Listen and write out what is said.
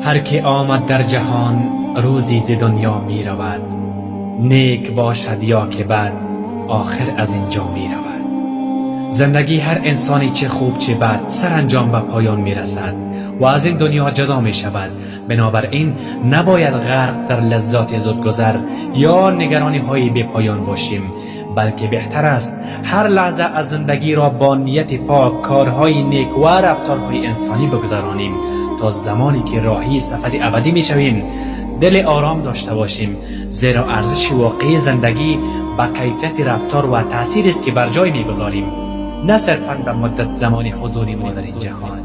هر که آمد در جهان روزی ز دنیا می رود، نیک باشد یا که بد آخر از اینجا می رود. زندگی هر انسانی چه خوب چه بد سرانجام به پایان می رسد و از این دنیا جدا می شود. بنابراین نباید غرق در لذات زودگذر یا نگرانی های بی پایان باشیم، بلکه بهتر است هر لحظه از زندگی را با نیت پاک، کارهای نیک و رفتارهای انسانی بگذرانیم تا زمانی که راهی سفر ابدی می شویم دل آرام داشته باشیم، زیرا ارزش واقعی زندگی با کیفیت رفتار و تأثیری است که بر جای می گذاریم، نه صرفاً به مدت زمانی حضور ما در این جهان.